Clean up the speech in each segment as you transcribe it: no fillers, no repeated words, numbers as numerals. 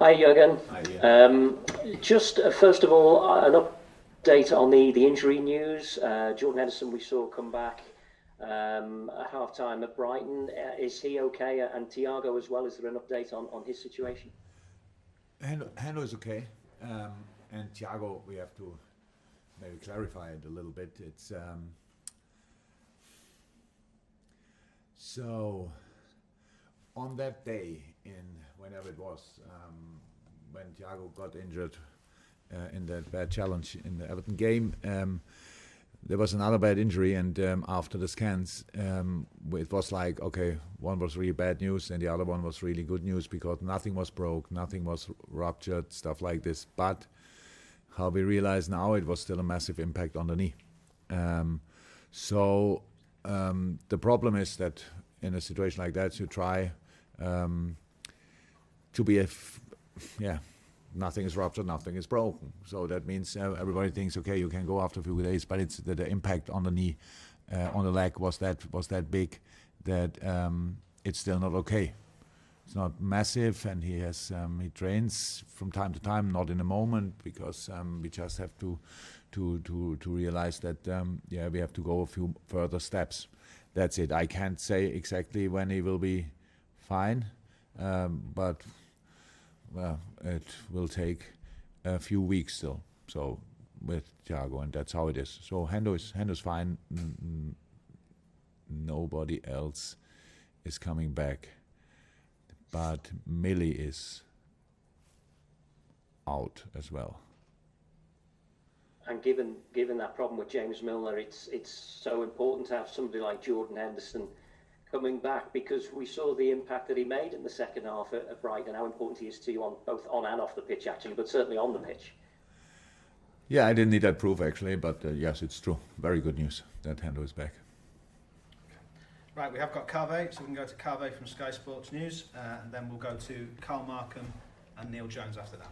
Hi, Jurgen. Hi, Ian. Just first of all, an update on the injury news. Jordan Henderson, we saw come back at half time at Brighton. Is he okay? And Thiago as well. Is there an update on his situation? Hendo is okay, and Thiago, we have to maybe clarify it a little bit. It's so on that day in whenever it was when Thiago got injured in that bad challenge in the Everton game. There was another bad injury, and after the scans, it was like, okay, one was really bad news, and the other one was really good news because nothing was broke, nothing was ruptured, stuff like this. But how we realize now, it was still a massive impact on the knee. So the problem is that in a situation like that, you try to be nothing is ruptured, nothing is broken. So that means everybody thinks, okay, you can go after a few days, but it's the impact on the knee, on the leg was that big that it's still not okay. It's not massive, and he trains from time to time, not in a moment, because we just have to realize that we have to go a few further steps. That's it. I can't say exactly when he will be fine, but well, it will take a few weeks still. So with Thiago, and that's how it is. So Hendo's fine. Nobody else is coming back, but Millie is out as well. And given that problem with James Milner, it's so important to have somebody like Jordan Henderson coming back, because we saw the impact that he made in the second half at Brighton, how important he is to you on both on and off the pitch, actually, but certainly on the pitch. Yeah, I didn't need that proof actually, but yes, it's true. Very good news that Hendo is back. Right, we have got Carve, so we can go to Carve from Sky Sports News, and then we'll go to Carl Markham and Neil Jones after that.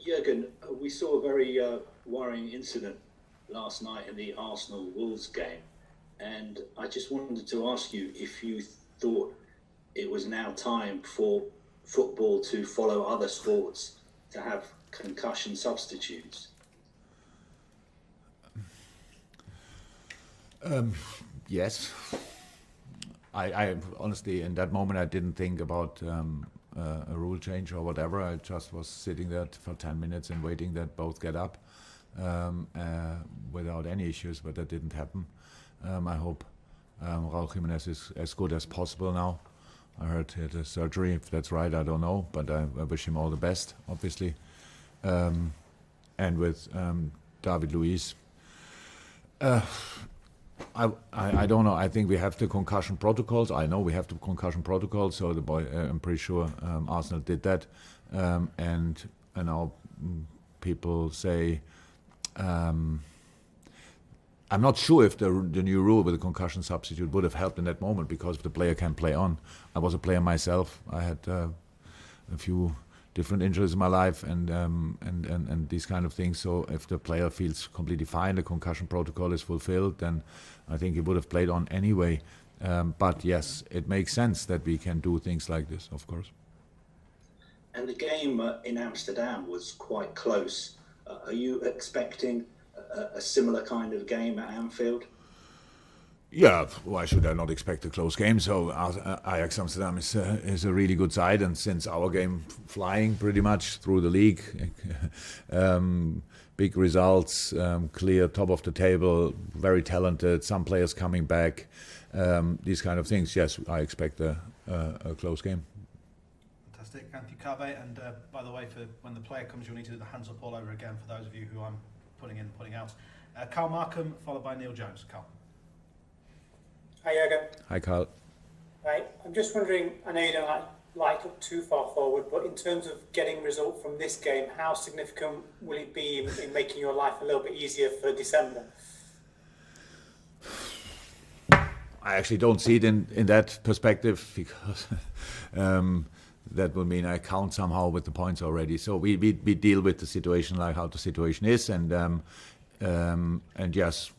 Jurgen, we saw a very worrying incident last night in the Arsenal-Wolves game, and I just wanted to ask you if you thought it was now time for football to follow other sports to have concussion substitutes. Yes. I honestly, in that moment, I didn't think about a rule change or whatever. I just was sitting there for 10 minutes and waiting that both get up without any issues, but that didn't happen. I hope Raúl Jiménez is as good as possible now. I heard he had a surgery. If that's right, I don't know, but I wish him all the best, obviously. And with David Luiz, I don't know. I think we have the concussion protocols. I know we have the concussion protocols, so I'm pretty sure Arsenal did that. And now people say, I'm not sure if the new rule with the concussion substitute would have helped in that moment, because if the player can play on. I was a player myself. I had a few different injuries in my life and these kind of things. So if the player feels completely fine, the concussion protocol is fulfilled, then I think he would have played on anyway. But yes, it makes sense that we can do things like this, of course. And the game in Amsterdam was quite close. Are you expecting a similar kind of game at Anfield? Yeah, why should I not expect a close game? So Ajax Amsterdam is a really good side, and since our game flying pretty much through the league, big results, clear top of the table, very talented, some players coming back, these kind of things. Yes, I expect a close game. Fantastic, thank you, Carve. And by the way, for when the player comes, you'll need to do the hands up all over again for those of you who I'm putting in, putting out. Carl Markham, followed by Neil Jones. Carl. Hi, Jurgen. Hi, Carl. Right, I'm just wondering, I know you don't like to look too far forward, but in terms of getting result from this game, how significant will it be in making your life a little bit easier for December? I actually don't see it in that perspective, because that would mean I count somehow with the points already. So we deal with the situation like how the situation is, and yes,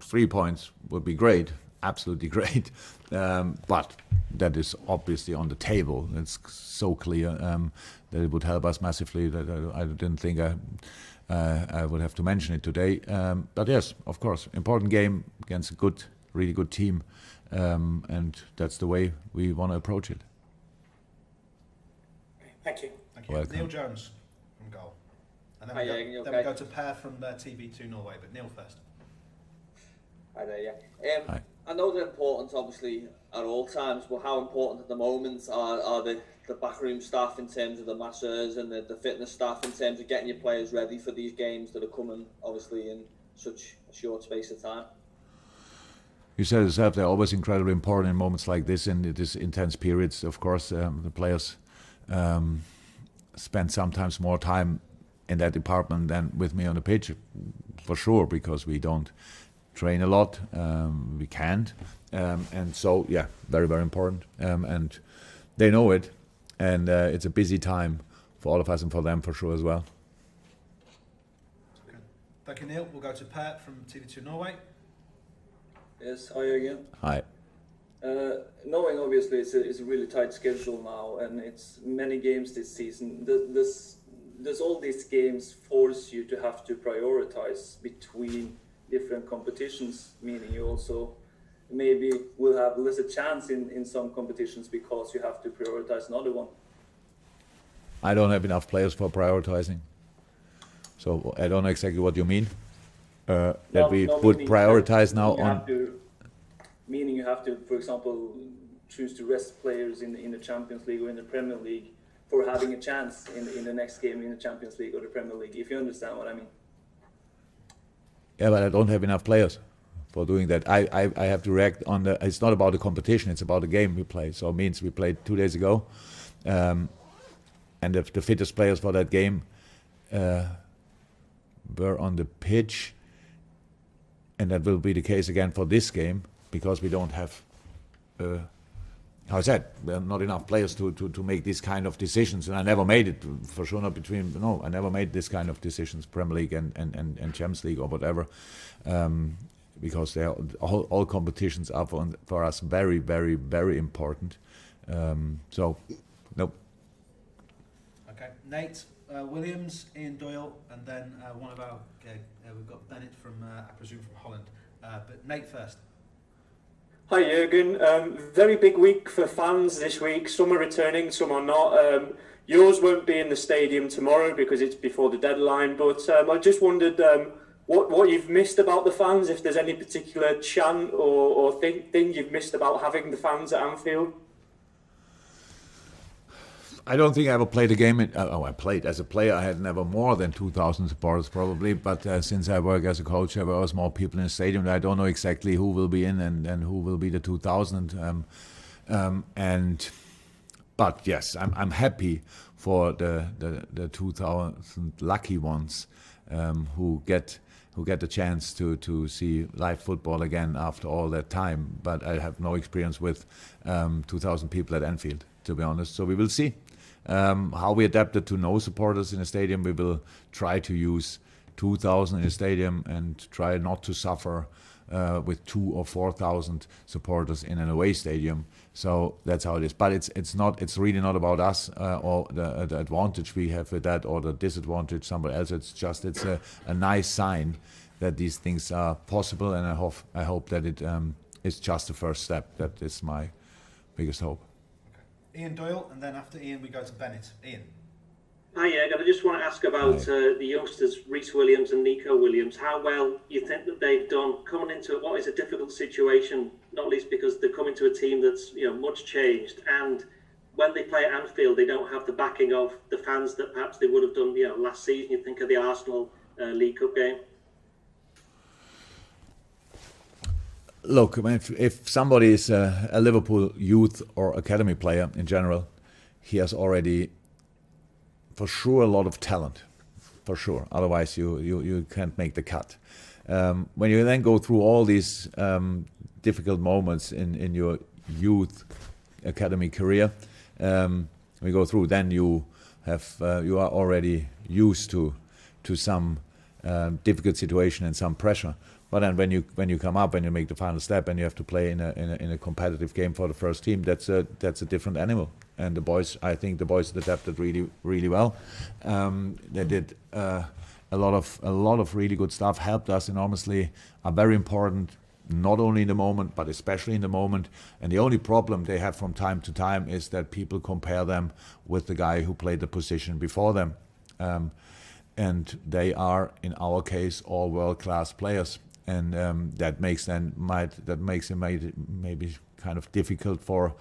3 points would be great. absolutely great. But that is obviously on the table. It's so clear that it would help us massively. That I didn't think I would have to mention it today. But yes, of course, important game against a good, really good team, and that's the way we want to approach it. Thank you. Thank you. Welcome. Neil Jones from goal. And then, Hi, we, go, Jürgen, you then okay? we go to Per from TV2 Norway, but Neil first. Hi there, yeah. Hi. I know they're important, obviously, at all times, but how important at the moment are the backroom staff in terms of the masseurs and the fitness staff in terms of getting your players ready for these games that are coming, obviously, in such a short space of time? You said yourself, they're always incredibly important in moments like this, in these intense periods. Of course, the players spend sometimes more time in that department than with me on the pitch, for sure, because we don't train a lot, we can't, and so yeah, very, very important, and they know it, and it's a busy time for all of us and for them for sure as well. Okay. Thank you, Neil. We'll go to Per from TV2 Norway. Yes, hi again. Hi. Knowing obviously it's a really tight schedule now, and it's many games this season. Does all these games force you to have to prioritize between different competitions? Meaning you also maybe will have lesser chance in some competitions because you have to prioritize another one. I don't have enough players for prioritizing, so I don't know exactly what you mean. That we would prioritize now on. Meaning you have to, for example, choose to rest players in the Champions League or in the Premier League for having a chance in the next game in the Champions League or the Premier League, if you understand what I mean. Yeah, but I don't have enough players for doing that. I have to react on the. It's not about the competition; it's about the game we play. So it means we played 2 days ago, and the fittest players for that game were on the pitch, and that will be the case again for this game because we don't have. How I said, there are not enough players to make these kind of decisions, and I never made it, for sure not between, no, I never made this kind of decisions, Premier League and Champions League or whatever, because they are, all competitions are for us very, very, very important. So, nope. Okay, Nate Williams, Ian Doyle, and then one of our, we've got Bennett from, I presume from Holland, but Nate first. Hi Jurgen, very big week for fans this week. Some are returning, some are not. Yours won't be in the stadium tomorrow because it's before the deadline, but I just wondered what you've missed about the fans, if there's any particular chant or thing you've missed about having the fans at Anfield. I don't think I ever played a game. I played as a player. I had never more than 2,000 supporters probably. But since I work as a coach, there were always more people in the stadium. I don't know exactly who will be in and who will be the 2,000. But yes, I'm happy for the 2,000 lucky ones who get the chance to see live football again after all that time. But I have no experience with 2,000 people at Anfield, to be honest. So we will see. How we adapted to no supporters in the stadium. We will try to use 2,000 in the stadium and try not to suffer with 2,000 or 4,000 supporters in an away stadium. So that's how it is. But it's really not about us or the advantage we have with that or the disadvantage somebody else. It's a nice sign that these things are possible, and I hope that it is just the first step. That is my biggest hope. Ian Doyle, and then after Ian we go to Bennett. Ian. Hi, Jürgen. I just want to ask about the youngsters, Rhys Williams and Nico Williams. How well you think that they've done coming into what is a difficult situation, not least because they're coming to a team that's much changed, and when they play at Anfield, they don't have the backing of the fans that perhaps they would have done last season. You think of the Arsenal League Cup game. Look, I mean, if somebody is a Liverpool youth or academy player in general, he has already, for sure, a lot of talent, for sure. Otherwise, you can't make the cut. When you then go through all these difficult moments in your youth academy career, we go through, then you are already used to some difficult situation and some pressure. But then when you come up, when you make the final step, and you have to play in a competitive game for the first team, that's a different animal. And I think the boys adapted really well. They did a lot of really good stuff, helped us enormously, are very important, not only in the moment, but especially in the moment. And the only problem they have from time to time is that people compare them with the guy who played the position before them. And they are, in our case, all world-class players. And that makes it maybe kind of difficult for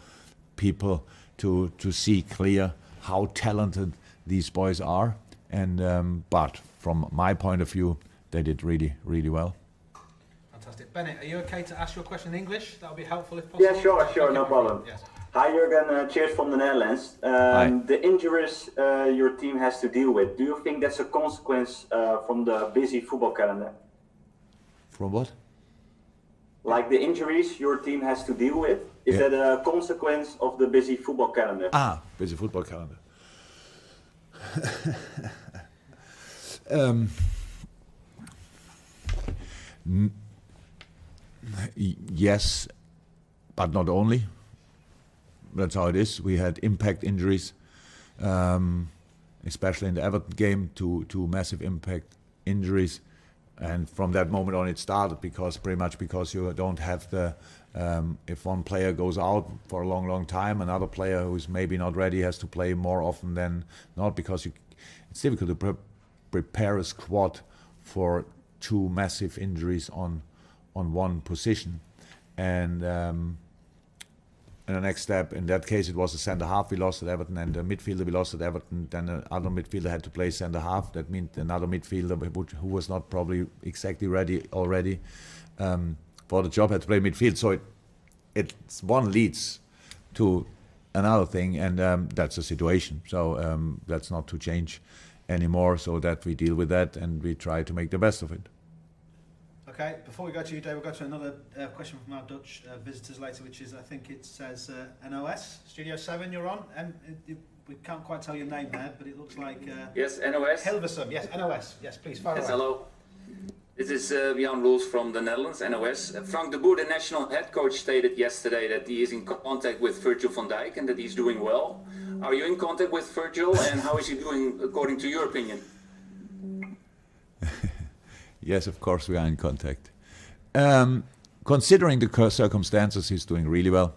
people to see clear how talented these boys are. And but from my point of view, they did really well. Fantastic. Bennett, are you okay to ask your question in English? That would be helpful if possible. Yeah, sure, Okay, no problem. Yes. Hi Jurgen, cheers from the Netherlands. The injuries your team has to deal with, do you think that's a consequence from the busy football calendar? From what? Like the injuries your team has to deal with, is that a consequence of the busy football calendar? Busy football calendar. Yes, but not only. That's how it is. We had impact injuries, especially in the Everton game, two massive impact injuries. And from that moment on, it started pretty much because you don't have if one player goes out for a long time, another player who's maybe not ready has to play more often than not, because it's difficult to prepare a squad for two massive injuries on one position. And the next step, in that case, it was a centre half we lost at Everton, and the midfielder we lost at Everton. Then the other midfielder had to play centre half. That meant another midfielder who was not probably exactly ready already for the job had to play midfield. So it's one leads to another thing, and that's the situation. So that's not to change anymore. So that we deal with that and we try to make the best of it. Okay, before we go to you, Dave, we'll go to another question from our Dutch visitors later, which is, I think it says NOS, Studio 7 you're on. We can't quite tell your name there, but it looks like... Yes, NOS. Hilversum, yes, NOS. Yes, please, fire away. Hello. This is Jan Roels from the Netherlands, NOS. Frank de Boer, the national head coach, stated yesterday that he is in contact with Virgil van Dijk and that he's doing well. Are you in contact with Virgil, and how is he doing according to your opinion? Yes, of course we are in contact. Considering the circumstances, he's doing really well.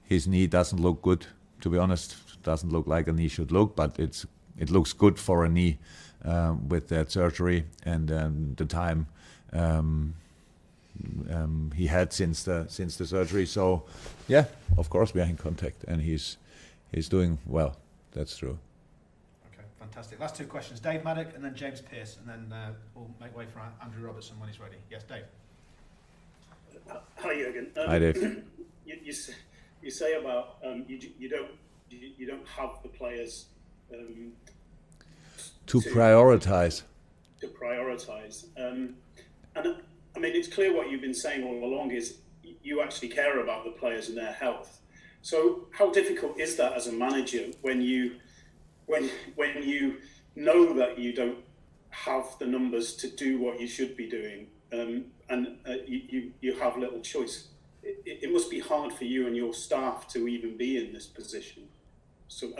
His knee doesn't look good, to be honest. Doesn't look like a knee should look, but it looks good for a knee with that surgery and the time he had since the surgery. So, yeah, of course we are in contact, and he's doing well. That's true. Fantastic. Last two questions. Dave Maddock and then James Pearce, and then we'll make way for Andrew Robertson when he's ready. Yes, Dave. Hi, Jurgen. Hi, Dave. You say about you don't have the players to prioritize. To prioritize, and I mean it's clear what you've been saying all along is you actually care about the players and their health. So how difficult is that as a manager when you know that you don't have the numbers to do what you should be doing, and you have little choice? It must be hard for you and your staff to even be in this position. So,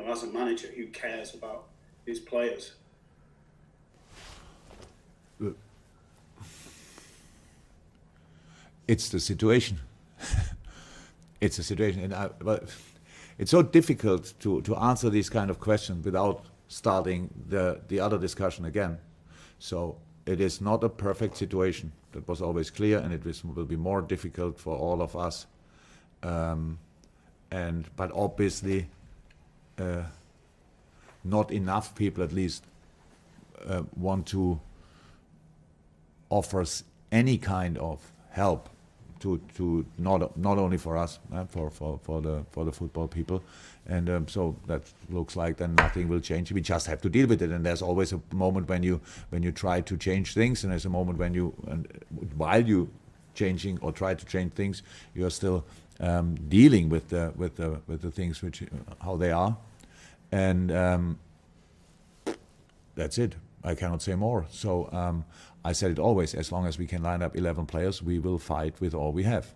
as a manager who cares about his players. It's the situation. It's a situation, but it's so difficult to answer these kind of questions without starting the other discussion again. So it is not a perfect situation. That was always clear, and it will be more difficult for all of us. But obviously, not enough people, at least, want to offer any kind of help to not only for us, for the football people, and so that looks like then nothing will change. We just have to deal with it, and there's always a moment when you try to change things, and there's a moment when while you changing or try to change things, you are still dealing with the things which how they are, and that's it. I cannot say more. So I said it always, as long as we can line up 11 players, we will fight with all we have.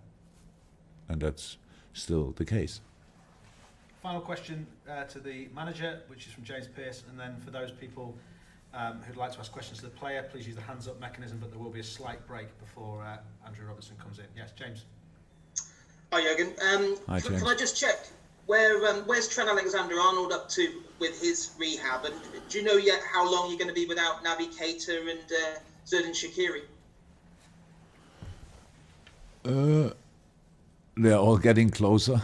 And that's still the case. Final question to the manager, which is from James Pearce, and then for those people who'd like to ask questions to the player, please use the hands up mechanism, but there will be a slight break before Andrew Robertson comes in. Yes, James. Hi, Jurgen. Hi, James. Can I just check where's Trent Alexander-Arnold up to with his rehab, and do you know yet how long you're going to be without Naby Keita and Xherdan Shaqiri? They're all getting closer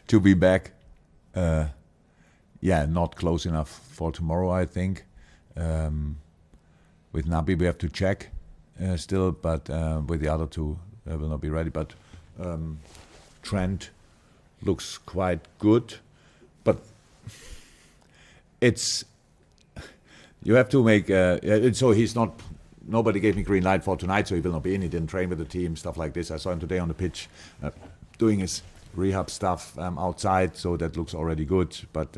to be back. Not close enough for tomorrow, I think. With Naby, we have to check still, but with the other two, they will not be ready. But Trent looks quite good, but you have to make. So he's not. Nobody gave me green light for tonight, so he will not be in. He didn't train with the team, stuff like this. I saw him today on the pitch doing his rehab stuff outside, so that looks already good. But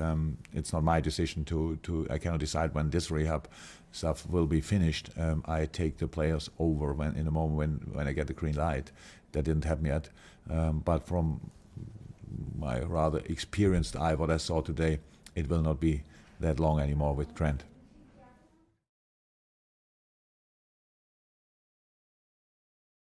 it's not my decision to. I cannot decide when this rehab stuff will be finished. I take the players over in the moment when I get the green light. That didn't happen yet. But from my rather experienced eye, what I saw today, it will not be that long anymore with Trent.